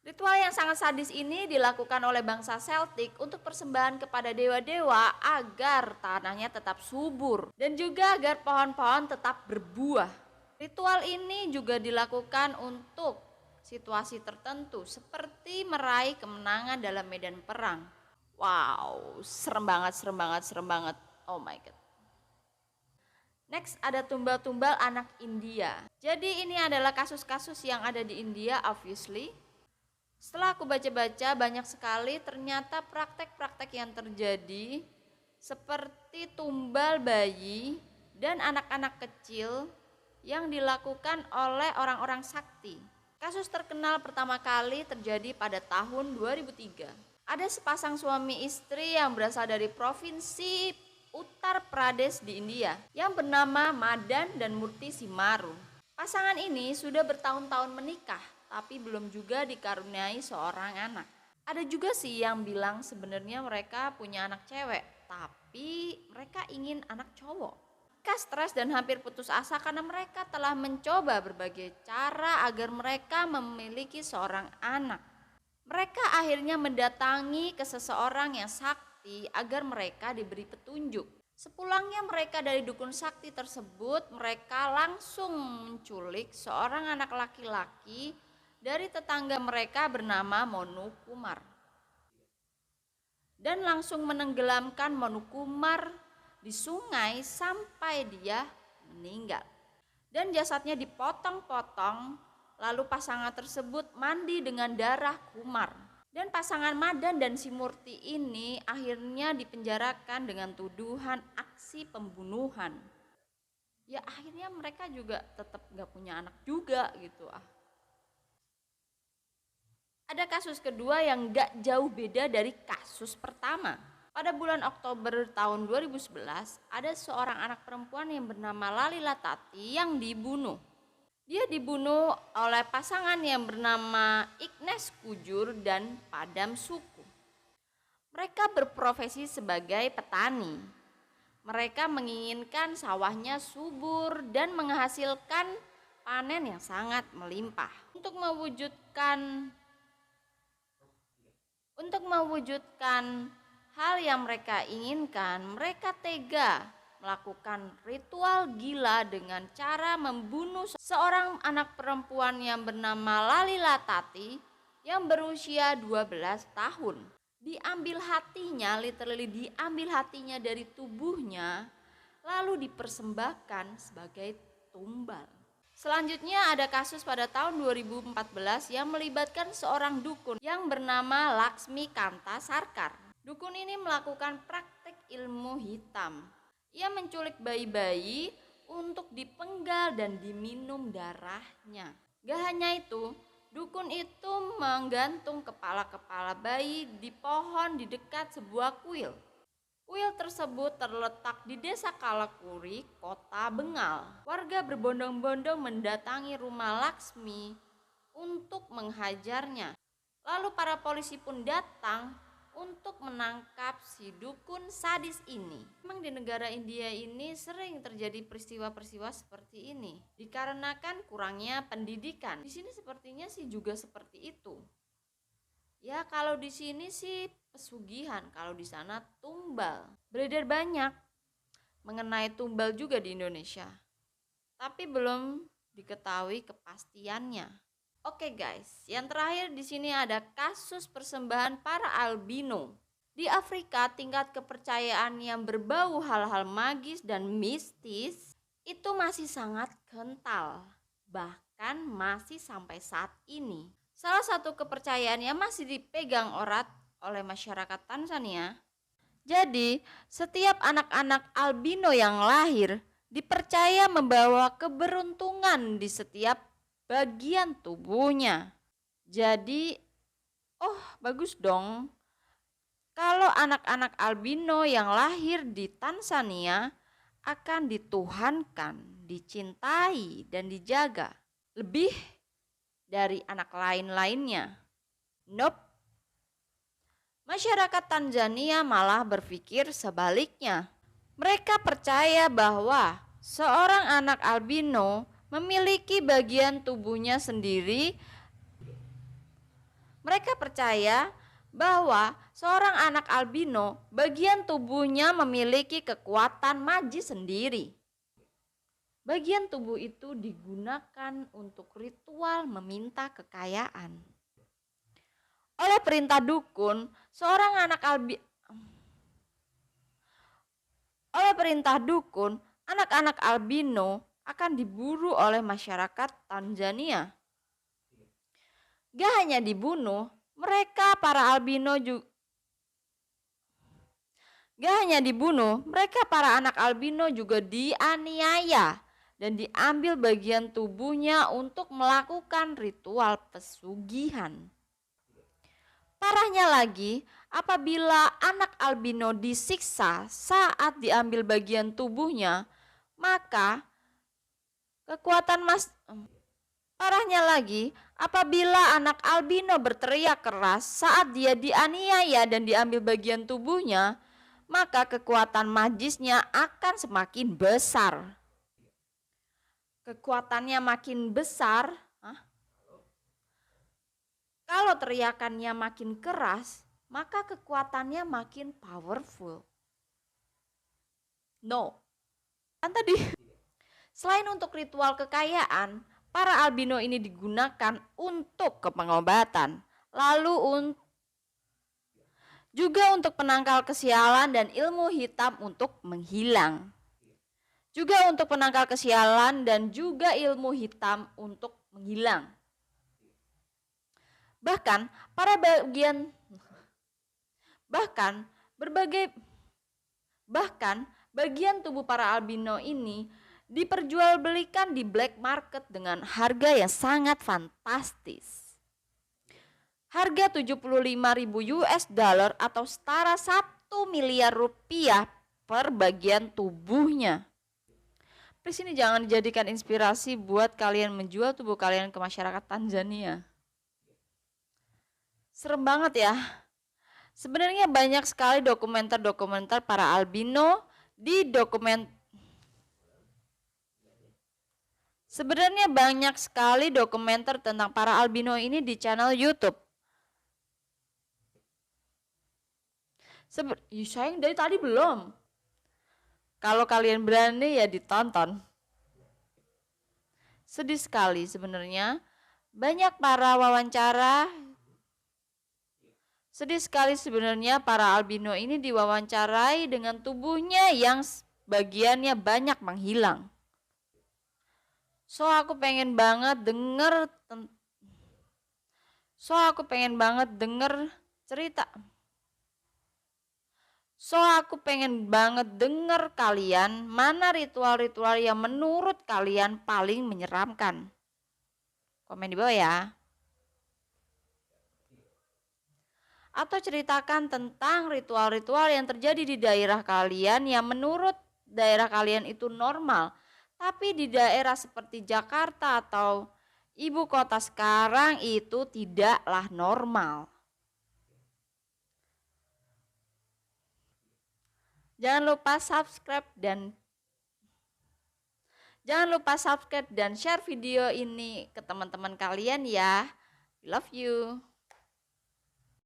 Ritual yang sangat sadis ini dilakukan oleh bangsa Celtic untuk persembahan kepada dewa-dewa agar tanahnya tetap subur dan juga agar pohon-pohon tetap berbuah. Ritual ini juga dilakukan untuk situasi tertentu seperti meraih kemenangan dalam medan perang. Wow, serem banget, serem banget, serem banget. Oh my god. Next ada tumbal-tumbal anak India. Jadi ini adalah kasus-kasus yang ada di India obviously. Setelah aku baca-baca banyak sekali ternyata praktek-praktek yang terjadi seperti tumbal bayi dan anak-anak kecil yang dilakukan oleh orang-orang sakti. Kasus terkenal pertama kali terjadi pada tahun 2003. Ada sepasang suami istri yang berasal dari provinsi Uttar Pradesh di India yang bernama Madan dan Murti Simaru. Pasangan ini sudah bertahun-tahun menikah tapi belum juga dikaruniai seorang anak. Ada juga sih yang bilang sebenarnya mereka punya anak cewek, tapi mereka ingin anak cowok. Mereka stres dan hampir putus asa karena mereka telah mencoba berbagai cara agar mereka memiliki seorang anak. Mereka akhirnya mendatangi ke seseorang yang sakti agar mereka diberi petunjuk. Sepulangnya mereka dari dukun sakti tersebut, mereka langsung menculik seorang anak laki-laki dari tetangga mereka bernama Monukumar dan langsung menenggelamkan Monukumar di sungai sampai dia meninggal. Dan jasadnya dipotong-potong, lalu pasangan tersebut mandi dengan darah Kumar. Dan pasangan Madan dan si Murti ini akhirnya dipenjarakan dengan tuduhan aksi pembunuhan. Ya akhirnya mereka juga tetap gak punya anak juga gitu ah. Ada kasus kedua yang gak jauh beda dari kasus pertama. Pada bulan Oktober tahun 2011, ada seorang anak perempuan yang bernama Lalila Tati yang dibunuh. Dia dibunuh oleh pasangan yang bernama Ignes Kujur dan Padam Suku. Mereka berprofesi sebagai petani. Mereka menginginkan sawahnya subur dan menghasilkan panen yang sangat melimpah. Untuk mewujudkan hal yang mereka inginkan, mereka tega melakukan ritual gila dengan cara membunuh seorang anak perempuan yang bernama Lalila Tati yang berusia 12 tahun. Diambil hatinya, literally diambil hatinya dari tubuhnya, lalu dipersembahkan sebagai tumbal. Selanjutnya ada kasus pada tahun 2014 yang melibatkan seorang dukun yang bernama Laksmi Kanta Sarkar. Dukun ini melakukan praktek ilmu hitam. Ia menculik bayi-bayi untuk dipenggal dan diminum darahnya. Gak hanya itu, dukun itu menggantung kepala-kepala bayi di pohon di dekat sebuah kuil. Kuil tersebut terletak di desa Kalakuri, kota Bengal. Warga berbondong-bondong mendatangi rumah Laksmi untuk menghajarnya. Lalu para polisi pun datang untuk menangkap si dukun sadis ini. Memang di negara India ini sering terjadi peristiwa-peristiwa seperti ini dikarenakan kurangnya pendidikan. Di sini sepertinya sih juga seperti itu. Ya kalau di sini sih pesugihan, kalau di sana tumbal. Beredar banyak mengenai tumbal juga di Indonesia, tapi belum diketahui kepastiannya. Oke guys, yang terakhir di sini ada kasus persembahan para albino. Di Afrika tingkat kepercayaan yang berbau hal-hal magis dan mistis itu masih sangat kental, bahkan masih sampai saat ini. Salah satu kepercayaan yang masih dipegang erat oleh masyarakat Tanzania. Jadi, setiap anak-anak albino yang lahir dipercaya membawa keberuntungan di setiap bagian tubuhnya. Jadi, bagus dong. Kalau anak-anak albino yang lahir di Tanzania akan dituhankan, dicintai dan dijaga lebih dari anak lain-lainnya. Nope. Masyarakat Tanzania malah berpikir sebaliknya. Mereka percaya bahwa seorang anak albino memiliki bagian tubuhnya sendiri Mereka percaya bahwa seorang anak albino bagian tubuhnya memiliki kekuatan magis sendiri. Bagian tubuh itu digunakan untuk ritual meminta kekayaan. Oleh perintah dukun, anak-anak albino akan diburu oleh masyarakat Tanzania. Gak hanya dibunuh, mereka para anak albino juga dianiaya dan diambil bagian tubuhnya untuk melakukan ritual pesugihan. Parahnya lagi, apabila anak albino disiksa saat diambil bagian tubuhnya, maka apabila anak albino berteriak keras saat dia dianiaya dan diambil bagian tubuhnya, maka kekuatan magisnya akan semakin besar. Kekuatannya makin besar, kalau teriakannya makin keras, maka kekuatannya makin powerful. Kan tadi. Selain untuk ritual kekayaan, para albino ini digunakan untuk pengobatan, juga untuk penangkal kesialan dan ilmu hitam untuk menghilang. Bahkan bagian tubuh para albino ini diperjualbelikan di black market dengan harga yang sangat fantastis. Harga 75.000 US dollar atau setara 1 miliar rupiah per bagian tubuhnya. Please, ini jangan dijadikan inspirasi buat kalian menjual tubuh kalian ke masyarakat Tanzania. Serem banget ya. Sebenarnya banyak sekali dokumenter para albino Sebenarnya banyak sekali dokumenter tentang para albino ini di channel YouTube. Sayang dari tadi belum. Kalau kalian berani ya ditonton. Sedih sekali sebenarnya. Sedih sekali sebenarnya para albino ini diwawancarai dengan tubuhnya yang bagiannya banyak menghilang. So aku pengen banget denger kalian mana ritual-ritual yang menurut kalian paling menyeramkan. Komen di bawah ya. Atau ceritakan tentang ritual-ritual yang terjadi di daerah kalian yang menurut daerah kalian itu normal, tapi di daerah seperti Jakarta atau ibu kota sekarang itu tidaklah normal. Jangan lupa subscribe dan share video ini ke teman-teman kalian ya. We love you.